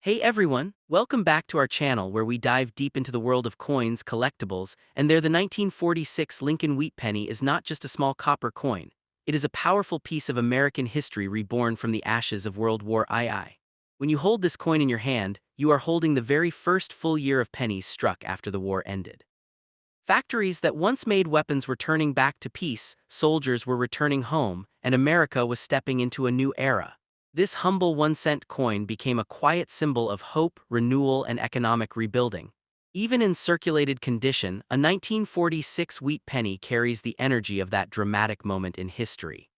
Hey everyone, welcome back to our channel where we dive deep into the world of coins, collectibles, and the 1946 Lincoln Wheat Penny is not just a small copper coin. It is a powerful piece of American history reborn from the ashes of World War II. When you hold this coin in your hand, you are holding the very first full year of pennies struck after the war ended. Factories that once made weapons were turning back to peace, soldiers were returning home, and America was stepping into a new era. This humble 1-cent coin became a quiet symbol of hope, renewal, and economic rebuilding. Even in circulated condition, a 1946 wheat penny carries the energy of that dramatic moment in history.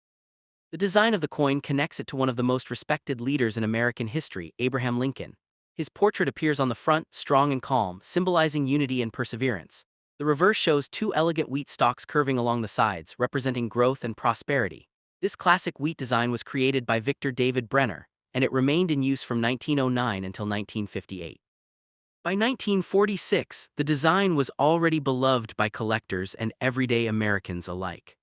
The design of the coin connects it to one of the most respected leaders in American history, Abraham Lincoln. His portrait appears on the front, strong and calm, symbolizing unity and perseverance. The reverse shows two elegant wheat stalks curving along the sides, representing growth and prosperity. This classic wheat design was created by Victor David Brenner, and it remained in use from 1909 until 1958. By 1946, the design was already beloved by collectors and everyday Americans alike.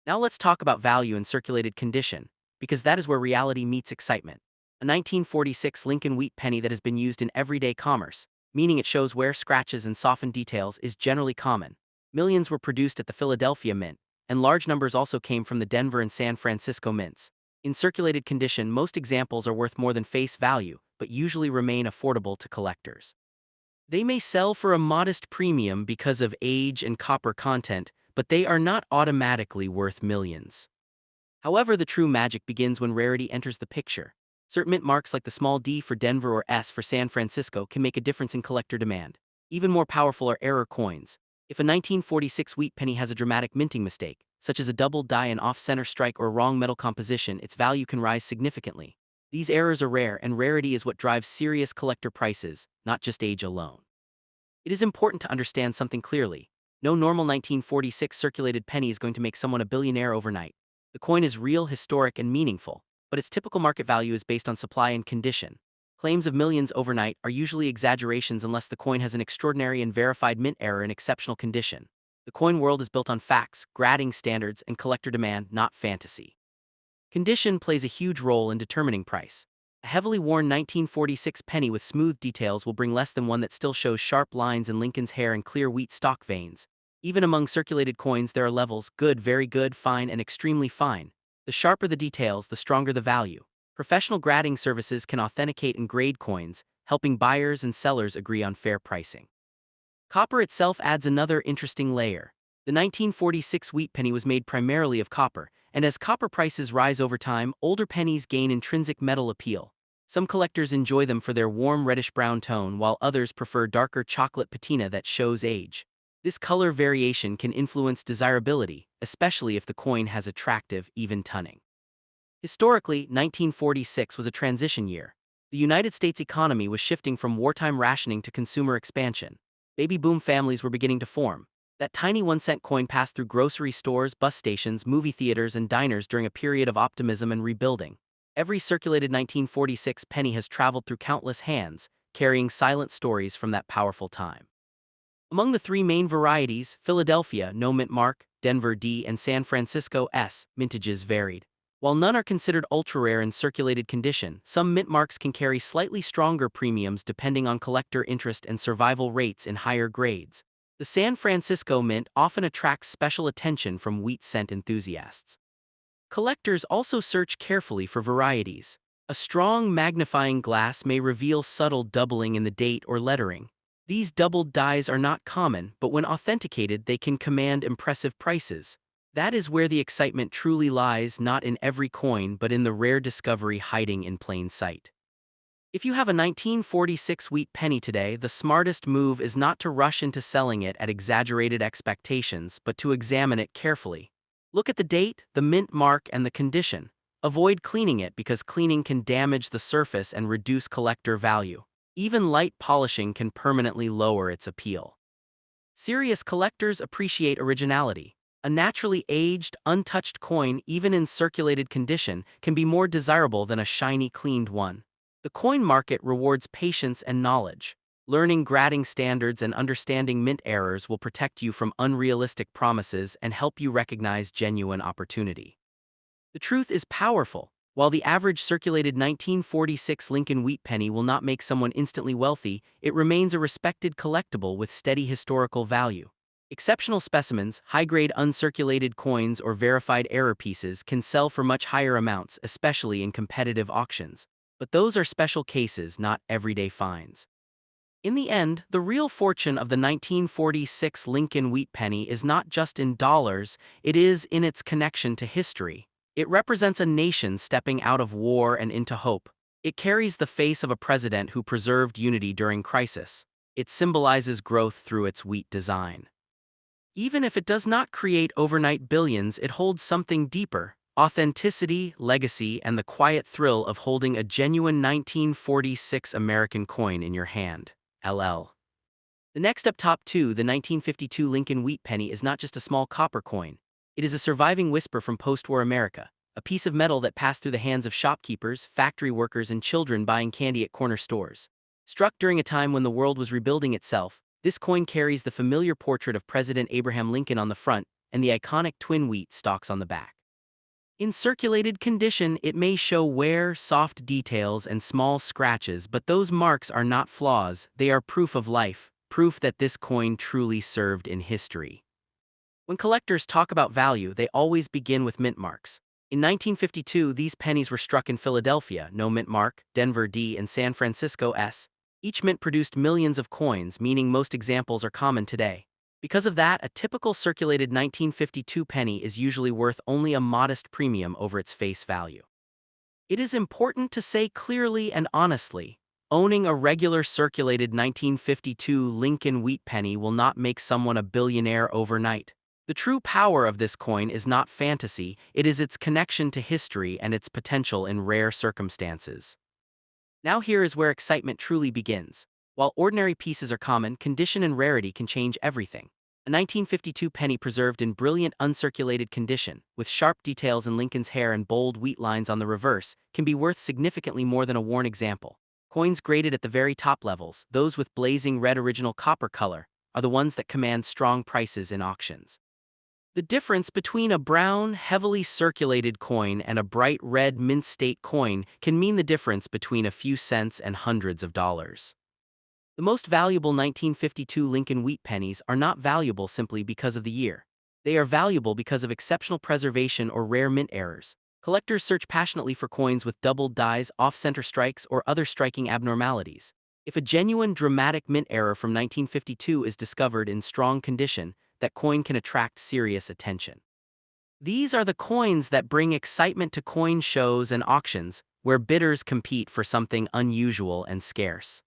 Now let's talk about value in circulated condition, because that is where reality meets excitement. A 1946 Lincoln Wheat Penny that has been used in everyday commerce, meaning it shows wear, scratches, and softened details, is generally common. Millions were produced at the Philadelphia Mint, and large numbers also came from the Denver and San Francisco mints. In circulated condition, most examples are worth more than face value, but usually remain affordable to collectors. They may sell for a modest premium because of age and copper content, but they are not automatically worth millions. However, the true magic begins when rarity enters the picture. Certain mint marks like the small d for Denver or S for San Francisco can make a difference in collector demand. Even more powerful are error coins. If a 1946 wheat penny has a dramatic minting mistake, such as a double die, an off-center strike, or wrong metal composition, its value can rise significantly. These errors are rare, and rarity is what drives serious collector prices, not just age alone. It is important to understand something clearly. No normal 1946 circulated penny is going to make someone a billionaire overnight. The coin is real, historic, and meaningful, but its typical market value is based on supply and condition. Claims of millions overnight are usually exaggerations unless the coin has an extraordinary and verified mint error in exceptional condition. The coin world is built on facts, grading standards, and collector demand, not fantasy. Condition plays a huge role in determining price. A heavily worn 1946 penny with smooth details will bring less than one that still shows sharp lines in Lincoln's hair and clear wheat stalk veins. Even among circulated coins, there are levels: good, very good, fine, and extremely fine. The sharper the details, the stronger the value. Professional grading services can authenticate and grade coins, helping buyers and sellers agree on fair pricing. Copper itself adds another interesting layer. The 1946 wheat penny was made primarily of copper, and as copper prices rise over time, older pennies gain intrinsic metal appeal. Some collectors enjoy them for their warm reddish-brown tone, while others prefer darker chocolate patina that shows age. This color variation can influence desirability, especially if the coin has attractive, even toning. Historically, 1946 was a transition year. The United States economy was shifting from wartime rationing to consumer expansion. Baby boom families were beginning to form. That tiny 1-cent coin passed through grocery stores, bus stations, movie theaters, and diners during a period of optimism and rebuilding. Every circulated 1946 penny has traveled through countless hands, carrying silent stories from that powerful time. Among the three main varieties, Philadelphia, no mint mark, Denver D, and San Francisco S, mintages varied. While none are considered ultra-rare in circulated condition, some mint marks can carry slightly stronger premiums depending on collector interest and survival rates in higher grades. The San Francisco Mint often attracts special attention from wheat scent enthusiasts. Collectors also search carefully for varieties. A strong magnifying glass may reveal subtle doubling in the date or lettering. These doubled dies are not common, but when authenticated, they can command impressive prices. That is where the excitement truly lies, not in every coin but in the rare discovery hiding in plain sight. If you have a 1946 wheat penny today, the smartest move is not to rush into selling it at exaggerated expectations, but to examine it carefully. Look at the date, the mint mark, and the condition. Avoid cleaning it because cleaning can damage the surface and reduce collector value. Even light polishing can permanently lower its appeal. Serious collectors appreciate originality. A naturally aged, untouched coin, even in circulated condition, can be more desirable than a shiny, cleaned one. The coin market rewards patience and knowledge. Learning grading standards and understanding mint errors will protect you from unrealistic promises and help you recognize genuine opportunity. The truth is powerful. While the average circulated 1946 Lincoln wheat penny will not make someone instantly wealthy, it remains a respected collectible with steady historical value. Exceptional specimens, high-grade uncirculated coins or verified error pieces can sell for much higher amounts, especially in competitive auctions. But those are special cases, not everyday finds. In the end, the real fortune of the 1946 Lincoln wheat penny is not just in dollars, it is in its connection to history. It represents a nation stepping out of war and into hope. It carries the face of a president who preserved unity during crisis. It symbolizes growth through its wheat design. Even if it does not create overnight billions, it holds something deeper: authenticity, legacy, and the quiet thrill of holding a genuine 1946 American coin in your hand. LL. The next up, top 2, the 1952 Lincoln wheat penny is not just a small copper coin. It is a surviving whisper from post-war America, a piece of metal that passed through the hands of shopkeepers, factory workers, and children buying candy at corner stores. Struck during a time when the world was rebuilding itself, this coin carries the familiar portrait of President Abraham Lincoln on the front and the iconic twin wheat stalks on the back. In circulated condition, it may show wear, soft details, and small scratches, but those marks are not flaws, they are proof of life, proof that this coin truly served in history. When collectors talk about value, they always begin with mint marks. In 1952, these pennies were struck in Philadelphia, no mint mark, Denver D, and San Francisco S. Each mint produced millions of coins, meaning most examples are common today. Because of that, a typical circulated 1952 penny is usually worth only a modest premium over its face value. It is important to say clearly and honestly, owning a regular circulated 1952 Lincoln wheat penny will not make someone a billionaire overnight. The true power of this coin is not fantasy, it is its connection to history and its potential in rare circumstances. Now here is where excitement truly begins. While ordinary pieces are common, condition and rarity can change everything. A 1952 penny preserved in brilliant uncirculated condition, with sharp details in Lincoln's hair and bold wheat lines on the reverse, can be worth significantly more than a worn example. Coins graded at the very top levels, those with blazing red original copper color, are the ones that command strong prices in auctions. The difference between a brown, heavily circulated coin and a bright red mint state coin can mean the difference between a few cents and hundreds of dollars. The most valuable 1952 Lincoln wheat pennies are not valuable simply because of the year. They are valuable because of exceptional preservation or rare mint errors. Collectors search passionately for coins with doubled dies, off-center strikes, or other striking abnormalities. If a genuine dramatic mint error from 1952 is discovered in strong condition, that coin can attract serious attention. These are the coins that bring excitement to coin shows and auctions, where bidders compete for something unusual and scarce.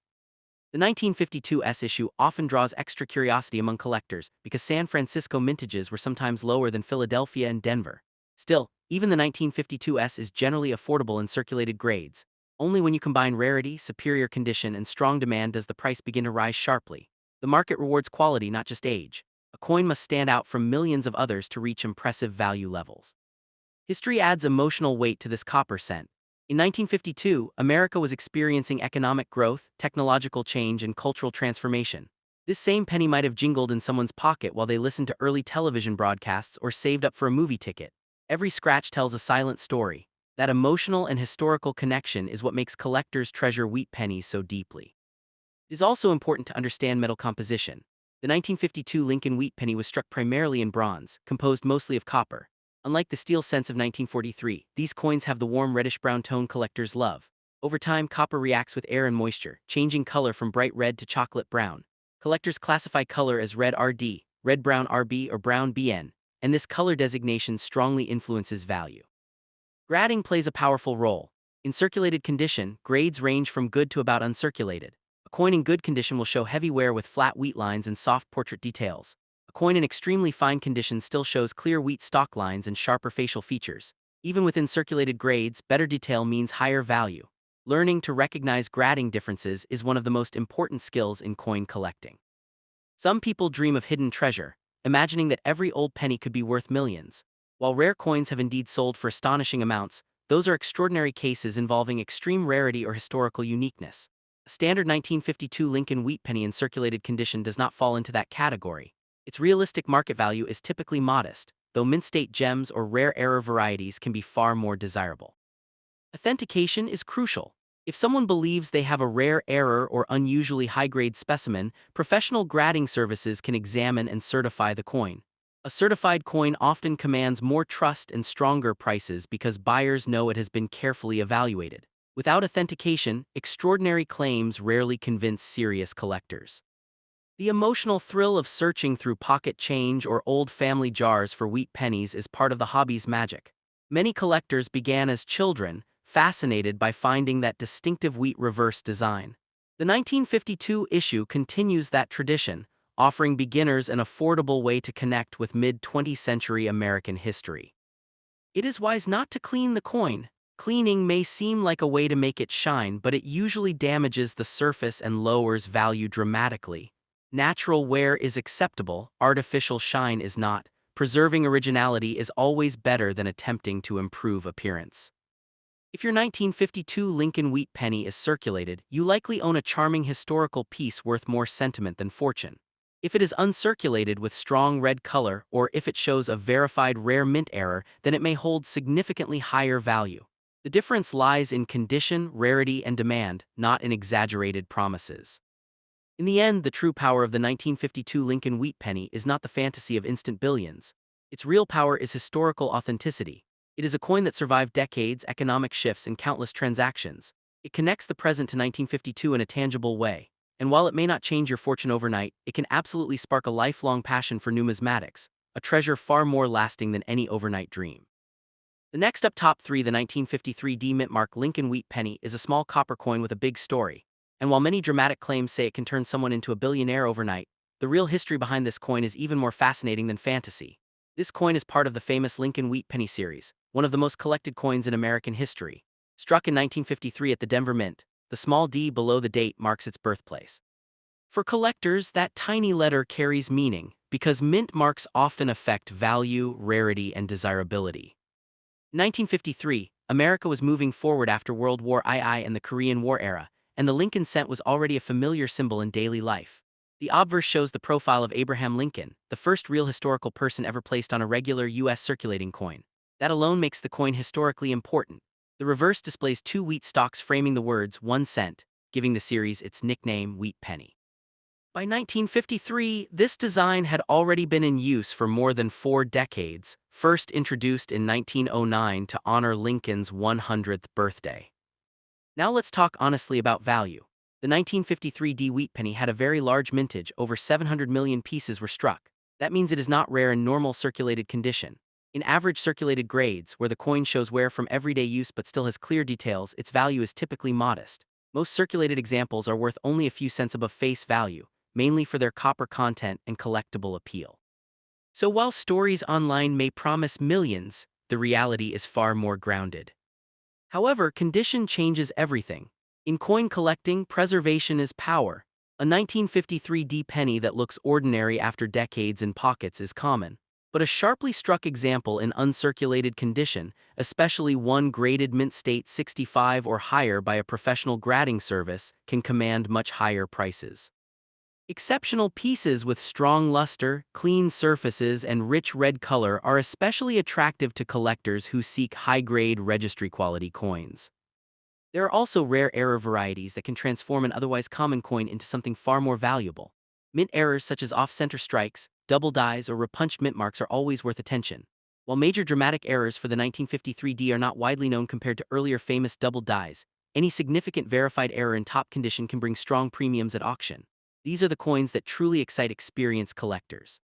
The 1952 S issue often draws extra curiosity among collectors because San Francisco mintages were sometimes lower than Philadelphia and Denver. Still, even the 1952 S is generally affordable in circulated grades. Only when you combine rarity, superior condition, and strong demand does the price begin to rise sharply. The market rewards quality, not just age. A coin must stand out from millions of others to reach impressive value levels. History adds emotional weight to this copper cent. In 1952, America was experiencing economic growth, technological change, and cultural transformation. This same penny might have jingled in someone's pocket while they listened to early television broadcasts or saved up for a movie ticket. Every scratch tells a silent story. That emotional and historical connection is what makes collectors treasure wheat pennies so deeply. It is also important to understand metal composition. The 1952 Lincoln wheat penny was struck primarily in bronze, composed mostly of copper. Unlike the steel cents of 1943, these coins have the warm reddish-brown tone collectors love. Over time, copper reacts with air and moisture, changing color from bright red to chocolate brown. Collectors classify color as red RD, red-brown RB, or brown BN, and this color designation strongly influences value. Grading plays a powerful role. In circulated condition, grades range from good to about uncirculated. A coin in good condition will show heavy wear with flat wheat lines and soft portrait details. A coin in extremely fine condition still shows clear wheat stalk lines and sharper facial features. Even within circulated grades, better detail means higher value. Learning to recognize grading differences is one of the most important skills in coin collecting. Some people dream of hidden treasure, imagining that every old penny could be worth millions. While rare coins have indeed sold for astonishing amounts, those are extraordinary cases involving extreme rarity or historical uniqueness. A standard 1952 Lincoln wheat penny in circulated condition does not fall into that category. Its realistic market value is typically modest, though mint state gems or rare error varieties can be far more desirable. Authentication is crucial. If someone believes they have a rare error or unusually high-grade specimen, professional grading services can examine and certify the coin. A certified coin often commands more trust and stronger prices because buyers know it has been carefully evaluated. Without authentication, extraordinary claims rarely convince serious collectors. The emotional thrill of searching through pocket change or old family jars for wheat pennies is part of the hobby's magic. Many collectors began as children, fascinated by finding that distinctive wheat reverse design. The 1952 issue continues that tradition, offering beginners an affordable way to connect with mid-20th century American history. It is wise not to clean the coin. Cleaning may seem like a way to make it shine, but it usually damages the surface and lowers value dramatically. Natural wear is acceptable, artificial shine is not. Preserving originality is always better than attempting to improve appearance. If your 1952 Lincoln wheat penny is circulated, you likely own a charming historical piece worth more sentiment than fortune. If it is uncirculated with strong red color, or if it shows a verified rare mint error, then it may hold significantly higher value. The difference lies in condition, rarity, and demand, not in exaggerated promises. In the end, the true power of the 1952 Lincoln wheat penny is not the fantasy of instant billions. Its real power is historical authenticity. It is a coin that survived decades, economic shifts, and countless transactions. It connects the present to 1952 in a tangible way. And while it may not change your fortune overnight, it can absolutely spark a lifelong passion for numismatics, a treasure far more lasting than any overnight dream. The next up, top 3, the 1953 D mint mark Lincoln wheat penny is a small copper coin with a big story. And while many dramatic claims say it can turn someone into a billionaire overnight, the real history behind this coin is even more fascinating than fantasy. This coin is part of the famous Lincoln wheat penny series, one of the most collected coins in American history. Struck in 1953 at the Denver Mint, the small d below the date marks its birthplace. For collectors, that tiny letter carries meaning, because mint marks often affect value, rarity, and desirability. In 1953, America was moving forward after World War II and the Korean War era, and the Lincoln cent was already a familiar symbol in daily life. The obverse shows the profile of Abraham Lincoln, the first real historical person ever placed on a regular U.S. circulating coin. That alone makes the coin historically important. The reverse displays two wheat stalks framing the words 1 cent, giving the series its nickname Wheat Penny. By 1953, this design had already been in use for more than 4 decades, first introduced in 1909 to honor Lincoln's 100th birthday. Now let's talk honestly about value. The 1953 D wheat penny had a very large mintage, over 700 million pieces were struck. That means it is not rare in normal circulated condition. In average circulated grades, where the coin shows wear from everyday use but still has clear details, its value is typically modest. Most circulated examples are worth only a few cents above face value, mainly for their copper content and collectible appeal. So while stories online may promise millions, the reality is far more grounded. However, condition changes everything. In coin collecting, preservation is power. A 1953 D penny that looks ordinary after decades in pockets is common. But a sharply struck example in uncirculated condition, especially one graded mint state 65 or higher by a professional grading service, can command much higher prices. Exceptional pieces with strong luster, clean surfaces, and rich red color are especially attractive to collectors who seek high-grade registry-quality coins. There are also rare error varieties that can transform an otherwise common coin into something far more valuable. Mint errors such as off-center strikes, double dies, or repunched mint marks are always worth attention. While major dramatic errors for the 1953 D are not widely known compared to earlier famous double dies, any significant verified error in top condition can bring strong premiums at auction. These are the coins that truly excite experienced collectors.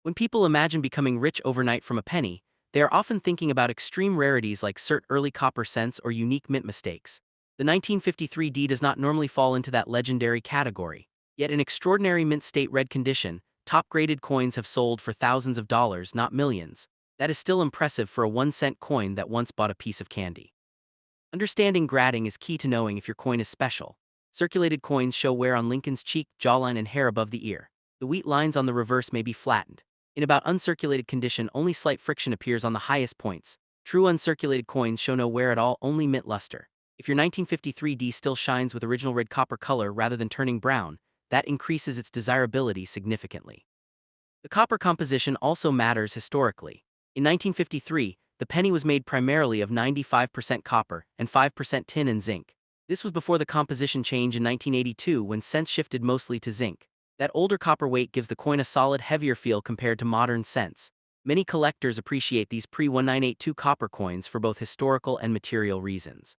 When people imagine becoming rich overnight from a penny, they are often thinking about extreme rarities like cert early copper cents or unique mint mistakes. The 1953 D does not normally fall into that legendary category. Yet in extraordinary mint state red condition, top-graded coins have sold for thousands of dollars, not millions. That is still impressive for a 1-cent coin that once bought a piece of candy. Understanding grading is key to knowing if your coin is special. Circulated coins show wear on Lincoln's cheek, jawline, and hair above the ear. The wheat lines on the reverse may be flattened. In about uncirculated condition, only slight friction appears on the highest points. True uncirculated coins show no wear at all, only mint luster. If your 1953 D still shines with original red copper color rather than turning brown, that increases its desirability significantly. The copper composition also matters historically. In 1953, the penny was made primarily of 95% copper and 5% tin and zinc. This was before the composition change in 1982 when cents shifted mostly to zinc. That older copper weight gives the coin a solid, heavier feel compared to modern cents. Many collectors appreciate these pre-1982 copper coins for both historical and material reasons.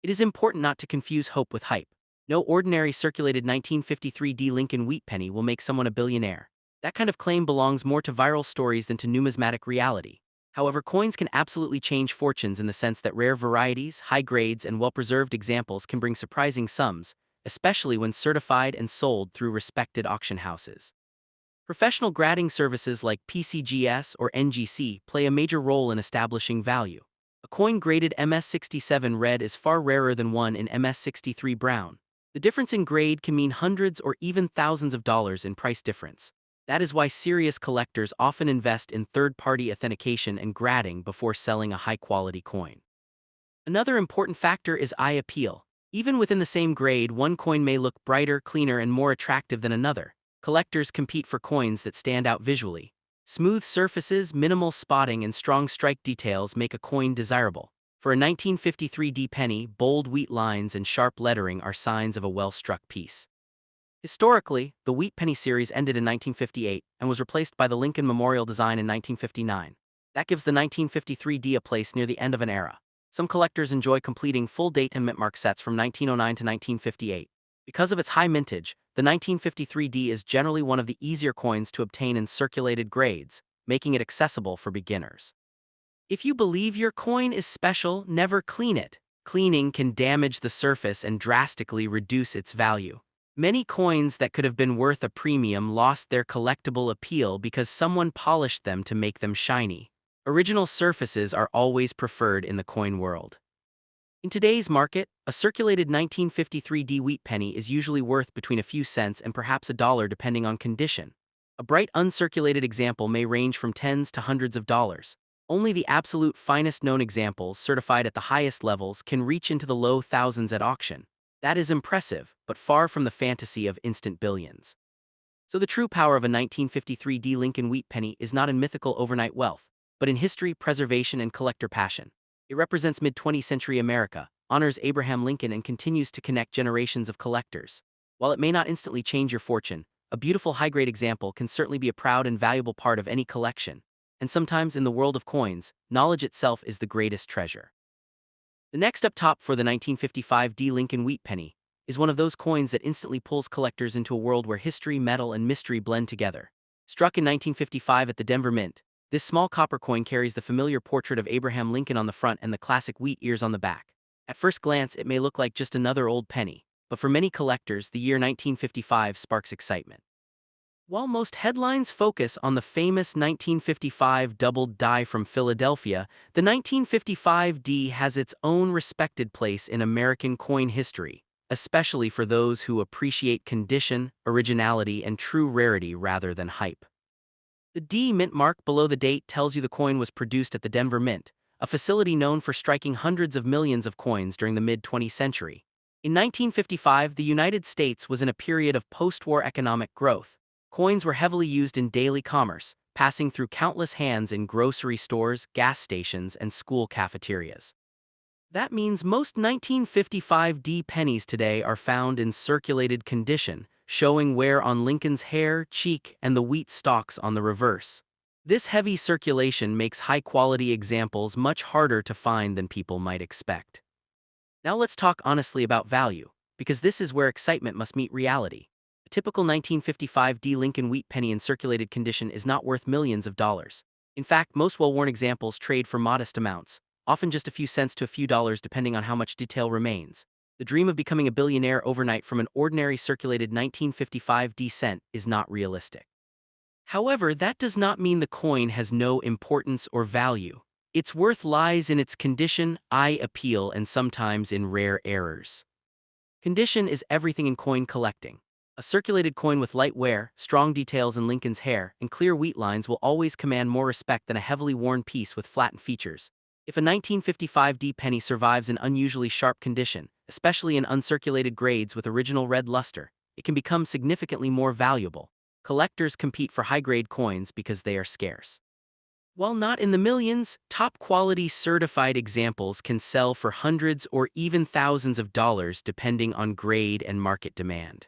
It is important not to confuse hope with hype. No ordinary circulated 1953 Lincoln wheat penny will make someone a billionaire. That kind of claim belongs more to viral stories than to numismatic reality. However, coins can absolutely change fortunes in the sense that rare varieties, high grades, and well-preserved examples can bring surprising sums, especially when certified and sold through respected auction houses. Professional grading services like PCGS or NGC play a major role in establishing value. A coin graded MS67 red is far rarer than one in MS63 brown. The difference in grade can mean hundreds or even thousands of dollars in price difference. That is why serious collectors often invest in third-party authentication and grading before selling a high-quality coin. Another important factor is eye appeal. Even within the same grade, one coin may look brighter, cleaner, and more attractive than another. Collectors compete for coins that stand out visually. Smooth surfaces, minimal spotting, and strong strike details make a coin desirable. For a 1953 penny, bold wheat lines and sharp lettering are signs of a well-struck piece. Historically, the wheat penny series ended in 1958 and was replaced by the Lincoln Memorial design in 1959. That gives the 1953 a place near the end of an era. Some collectors enjoy completing full date and mint mark sets from 1909 to 1958. Because of its high mintage, the 1953 is generally one of the easier coins to obtain in circulated grades, making it accessible for beginners. If you believe your coin is special, never clean it. Cleaning can damage the surface and drastically reduce its value. Many coins that could have been worth a premium lost their collectible appeal because someone polished them to make them shiny. Original surfaces are always preferred in the coin world. In today's market, a circulated 1953 wheat penny is usually worth between a few cents and perhaps $1 depending on condition. A bright uncirculated example may range from tens to hundreds of dollars. Only the absolute finest known examples, certified at the highest levels, can reach into the low thousands at auction. That is impressive, but far from the fantasy of instant billions. So the true power of a 1953 Lincoln wheat penny is not in mythical overnight wealth, but in history, preservation, and collector passion. It represents mid-20th century America, honors Abraham Lincoln, and continues to connect generations of collectors. While it may not instantly change your fortune, a beautiful high-grade example can certainly be a proud and valuable part of any collection. And sometimes in the world of coins, knowledge itself is the greatest treasure. The next up top for the 1955 Lincoln wheat penny is one of those coins that instantly pulls collectors into a world where history, metal, and mystery blend together. Struck in 1955 at the Denver Mint, this small copper coin carries the familiar portrait of Abraham Lincoln on the front and the classic wheat ears on the back. At first glance, it may look like just another old penny, but for many collectors, the year 1955 sparks excitement. While most headlines focus on the famous 1955 doubled die from Philadelphia, the 1955 has its own respected place in American coin history, especially for those who appreciate condition, originality, and true rarity rather than hype. The D mint mark below the date tells you the coin was produced at the Denver Mint, a facility known for striking hundreds of millions of coins during the mid-20th century. In 1955, the United States was in a period of post-war economic growth. Coins were heavily used in daily commerce, passing through countless hands in grocery stores, gas stations, and school cafeterias. That means most 1955 pennies today are found in circulated condition, showing wear on Lincoln's hair, cheek, and the wheat stalks on the reverse. This heavy circulation makes high-quality examples much harder to find than people might expect. Now let's talk honestly about value, because this is where excitement must meet reality. A typical 1955 Lincoln wheat penny in circulated condition is not worth millions of dollars. In fact, most well-worn examples trade for modest amounts, often just a few cents to a few dollars depending on how much detail remains. The dream of becoming a billionaire overnight from an ordinary circulated 1955 cent is not realistic. However, that does not mean the coin has no importance or value. Its worth lies in its condition, eye appeal, and sometimes in rare errors. Condition is everything in coin collecting. A circulated coin with light wear, strong details in Lincoln's hair, and clear wheat lines will always command more respect than a heavily worn piece with flattened features. If a 1955 penny survives in unusually sharp condition, especially in uncirculated grades with original red luster, it can become significantly more valuable. Collectors compete for high-grade coins because they are scarce. While not in the millions, top-quality certified examples can sell for hundreds or even thousands of dollars depending on grade and market demand.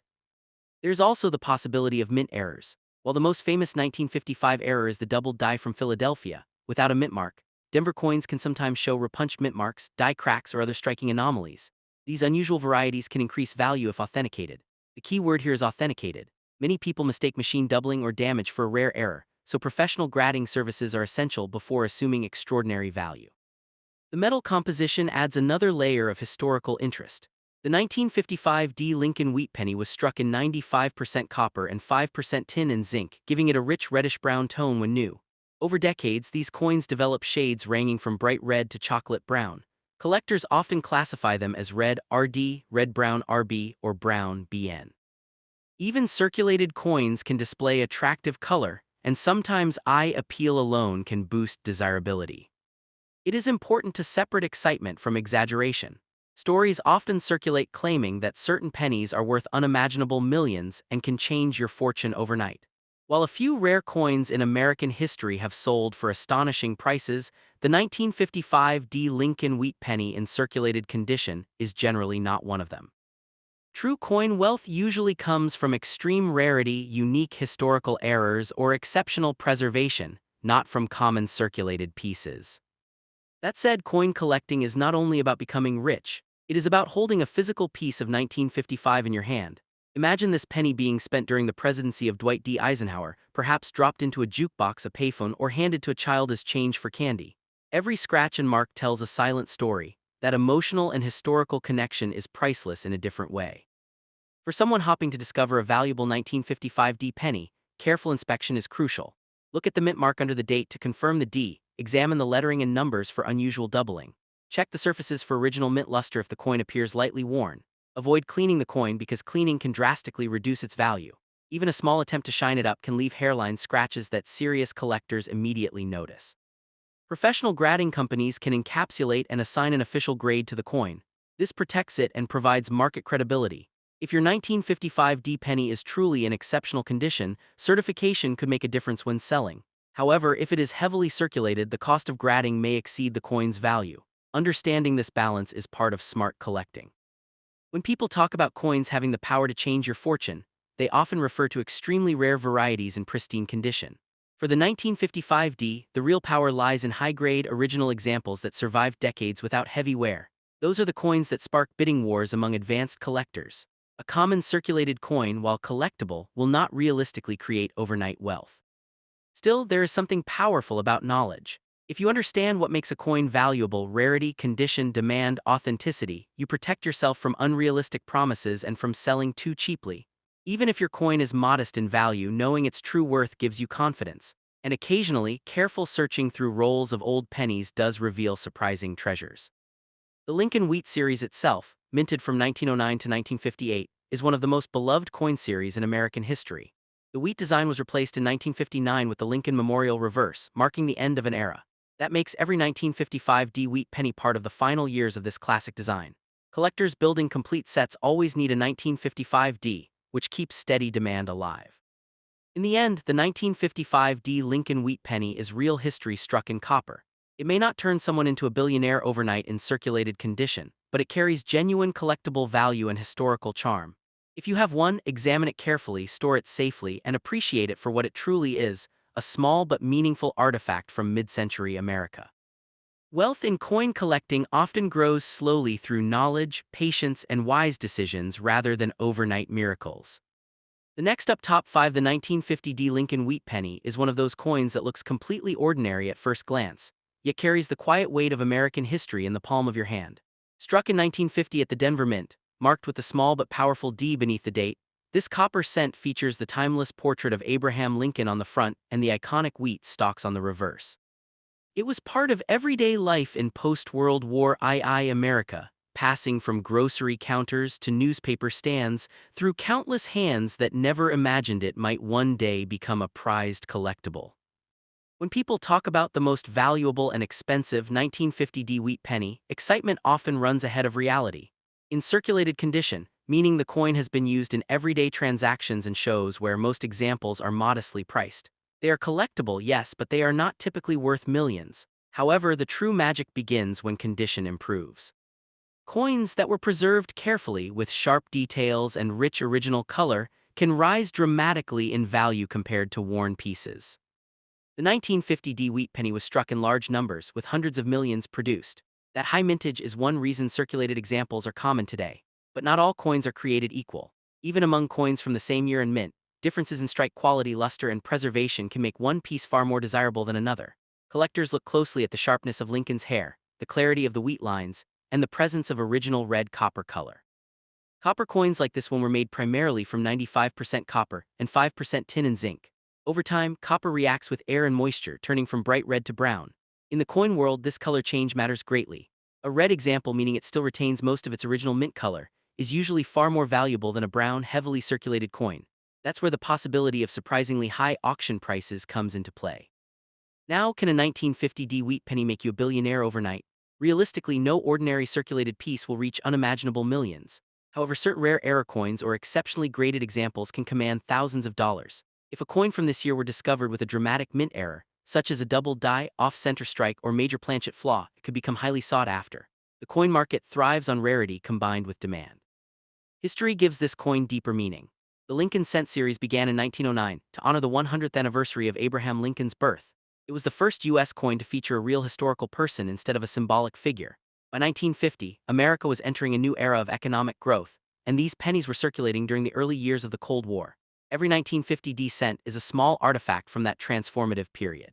There's also the possibility of mint errors. While the most famous 1955 error is the doubled die from Philadelphia, without a mint mark, Denver coins can sometimes show repunched mint marks, die cracks, or other striking anomalies. These unusual varieties can increase value if authenticated. The key word here is authenticated. Many people mistake machine doubling or damage for a rare error, so professional grading services are essential before assuming extraordinary value. The metal composition adds another layer of historical interest. The 1955 D Lincoln wheat penny was struck in 95% copper and 5% tin and zinc, giving it a rich reddish-brown tone when new. Over decades, these coins develop shades ranging from bright red to chocolate brown. Collectors often classify them as red RD, red-brown RB, or brown BN. Even circulated coins can display attractive color, and sometimes eye appeal alone can boost desirability. It is important to separate excitement from exaggeration. Stories often circulate claiming that certain pennies are worth unimaginable millions and can change your fortune overnight. While a few rare coins in American history have sold for astonishing prices, the 1955 D Lincoln wheat penny in circulated condition is generally not one of them. True coin wealth usually comes from extreme rarity, unique historical errors, or exceptional preservation, not from common circulated pieces. That said, coin collecting is not only about becoming rich, it is about holding a physical piece of 1955 in your hand. Imagine this penny being spent during the presidency of Dwight D. Eisenhower, perhaps dropped into a jukebox, a payphone, or handed to a child as change for candy. Every scratch and mark tells a silent story. That emotional and historical connection is priceless in a different way. For someone hoping to discover a valuable 1955 D penny, careful inspection is crucial. Look at the mint mark under the date to confirm the D. Examine the lettering and numbers for unusual doubling. Check the surfaces for original mint luster if the coin appears lightly worn. Avoid cleaning the coin because cleaning can drastically reduce its value. Even a small attempt to shine it up can leave hairline scratches that serious collectors immediately notice. Professional grading companies can encapsulate and assign an official grade to the coin. This protects it and provides market credibility. If your 1955 D penny is truly in exceptional condition, certification could make a difference when selling. However, if it is heavily circulated, the cost of grading may exceed the coin's value. Understanding this balance is part of smart collecting. When people talk about coins having the power to change your fortune, they often refer to extremely rare varieties in pristine condition. For the 1955 D, the real power lies in high-grade original examples that survived decades without heavy wear. Those are the coins that spark bidding wars among advanced collectors. A common circulated coin, while collectible, will not realistically create overnight wealth. Still, there is something powerful about knowledge. If you understand what makes a coin valuable, rarity, condition, demand, authenticity, you protect yourself from unrealistic promises and from selling too cheaply. Even if your coin is modest in value, knowing its true worth gives you confidence. And occasionally, careful searching through rolls of old pennies does reveal surprising treasures. The Lincoln Wheat series itself, minted from 1909 to 1958, is one of the most beloved coin series in American history. The wheat design was replaced in 1959 with the Lincoln Memorial Reverse, marking the end of an era. That makes every 1955 D wheat penny part of the final years of this classic design. Collectors building complete sets always need a 1955 D, which keeps steady demand alive. In the end, the 1955 D Lincoln wheat penny is real history struck in copper. It may not turn someone into a billionaire overnight in circulated condition, but it carries genuine collectible value and historical charm. If you have one, examine it carefully, store it safely, and appreciate it for what it truly is, a small but meaningful artifact from mid-century America. Wealth in coin collecting often grows slowly through knowledge, patience, and wise decisions rather than overnight miracles. The next up, top 5. The 1950 D Lincoln wheat penny is one of those coins that looks completely ordinary at first glance, yet carries the quiet weight of American history in the palm of your hand. Struck in 1950 at the Denver Mint, marked with the small but powerful D beneath the date, this copper cent features the timeless portrait of Abraham Lincoln on the front and the iconic wheat stalks on the reverse. It was part of everyday life in post-World War II America, passing from grocery counters to newspaper stands through countless hands that never imagined it might one day become a prized collectible. When people talk about the most valuable and expensive 1950 D wheat penny, excitement often runs ahead of reality. In circulated condition, meaning the coin has been used in everyday transactions and shows where most examples are modestly priced. They are collectible, yes, but they are not typically worth millions. However, the true magic begins when condition improves. Coins that were preserved carefully with sharp details and rich original color can rise dramatically in value compared to worn pieces. The 1950 wheat penny was struck in large numbers, with hundreds of millions produced. That high mintage is one reason circulated examples are common today. But not all coins are created equal. Even among coins from the same year and mint, differences in strike quality, luster, and preservation can make one piece far more desirable than another. Collectors look closely at the sharpness of Lincoln's hair, the clarity of the wheat lines, and the presence of original red copper color. Copper coins like this one were made primarily from 95% copper and 5% tin and zinc. Over time, copper reacts with air and moisture, turning from bright red to brown. In the coin world, this color change matters greatly. A red example, meaning it still retains most of its original mint color, is usually far more valuable than a brown, heavily circulated coin. That's where the possibility of surprisingly high auction prices comes into play. Now, can a 1950 wheat penny make you a billionaire overnight? Realistically, no ordinary circulated piece will reach unimaginable millions. However, certain rare error coins or exceptionally graded examples can command thousands of dollars. If a coin from this year were discovered with a dramatic mint error, such as a double die, off-center strike, or major planchet flaw, it could become highly sought after. The coin market thrives on rarity combined with demand. History gives this coin deeper meaning. The Lincoln Cent series began in 1909 to honor the 100th anniversary of Abraham Lincoln's birth. It was the first U.S. coin to feature a real historical person instead of a symbolic figure. By 1950, America was entering a new era of economic growth, and these pennies were circulating during the early years of the Cold War. Every 1950 cent is a small artifact from that transformative period.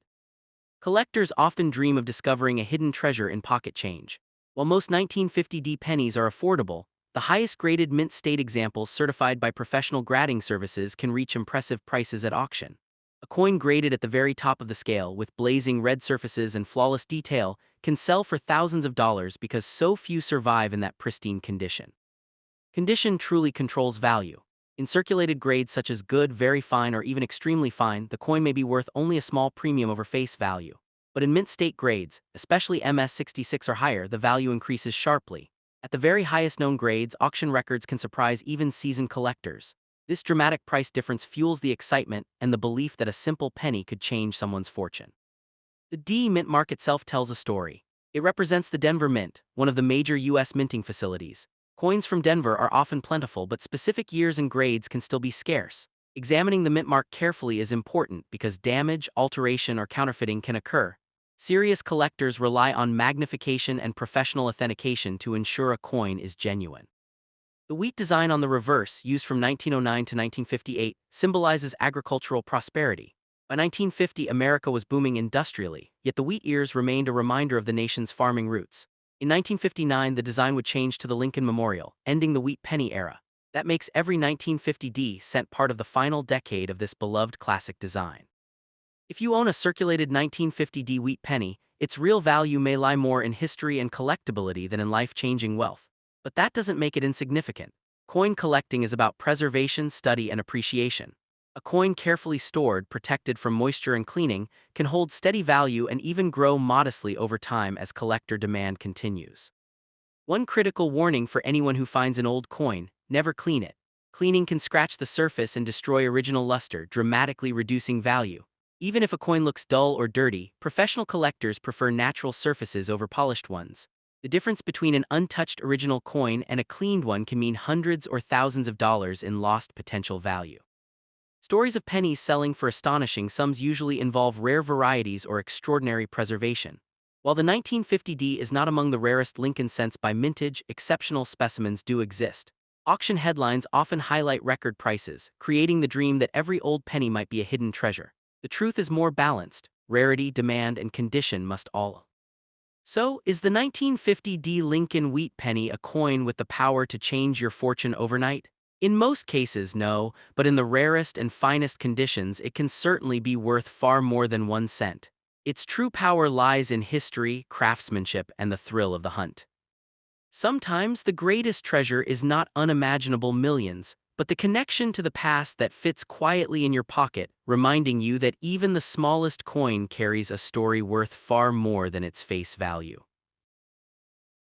Collectors often dream of discovering a hidden treasure in pocket change. While most 1950 pennies are affordable, the highest graded mint state examples certified by professional grading services can reach impressive prices at auction. A coin graded at the very top of the scale with blazing red surfaces and flawless detail can sell for thousands of dollars because so few survive in that pristine condition. Condition truly controls value. In circulated grades such as good, very fine, or even extremely fine, the coin may be worth only a small premium over face value. But in mint state grades, especially MS66 or higher, the value increases sharply. At the very highest known grades, auction records can surprise even seasoned collectors. This dramatic price difference fuels the excitement and the belief that a simple penny could change someone's fortune. The D Mint mark itself tells a story. It represents the Denver Mint, one of the major U.S. minting facilities. Coins from Denver are often plentiful, but specific years and grades can still be scarce. Examining the mint mark carefully is important because damage, alteration, or counterfeiting can occur. Serious collectors rely on magnification and professional authentication to ensure a coin is genuine. The wheat design on the reverse, used from 1909 to 1958, symbolizes agricultural prosperity. By 1950, America was booming industrially, yet the wheat ears remained a reminder of the nation's farming roots. In 1959, the design would change to the Lincoln Memorial, ending the wheat penny era. That makes every 1950 cent part of the final decade of this beloved classic design. If you own a circulated 1950 wheat penny, its real value may lie more in history and collectability than in life-changing wealth. But that doesn't make it insignificant. Coin collecting is about preservation, study, and appreciation. A coin carefully stored, protected from moisture and cleaning, can hold steady value and even grow modestly over time as collector demand continues. One critical warning for anyone who finds an old coin: never clean it. Cleaning can scratch the surface and destroy original luster, dramatically reducing value. Even if a coin looks dull or dirty, professional collectors prefer natural surfaces over polished ones. The difference between an untouched original coin and a cleaned one can mean hundreds or thousands of dollars in lost potential value. Stories of pennies selling for astonishing sums usually involve rare varieties or extraordinary preservation. While the 1950 is not among the rarest Lincoln cents by mintage, exceptional specimens do exist. Auction headlines often highlight record prices, creating the dream that every old penny might be a hidden treasure. The truth is more balanced. Rarity, demand, and condition must all. So, is the 1950 Lincoln wheat penny a coin with the power to change your fortune overnight? In most cases, no, but in the rarest and finest conditions, it can certainly be worth far more than 1 cent. Its true power lies in history, craftsmanship, and the thrill of the hunt. Sometimes the greatest treasure is not unimaginable millions, but the connection to the past that fits quietly in your pocket, reminding you that even the smallest coin carries a story worth far more than its face value.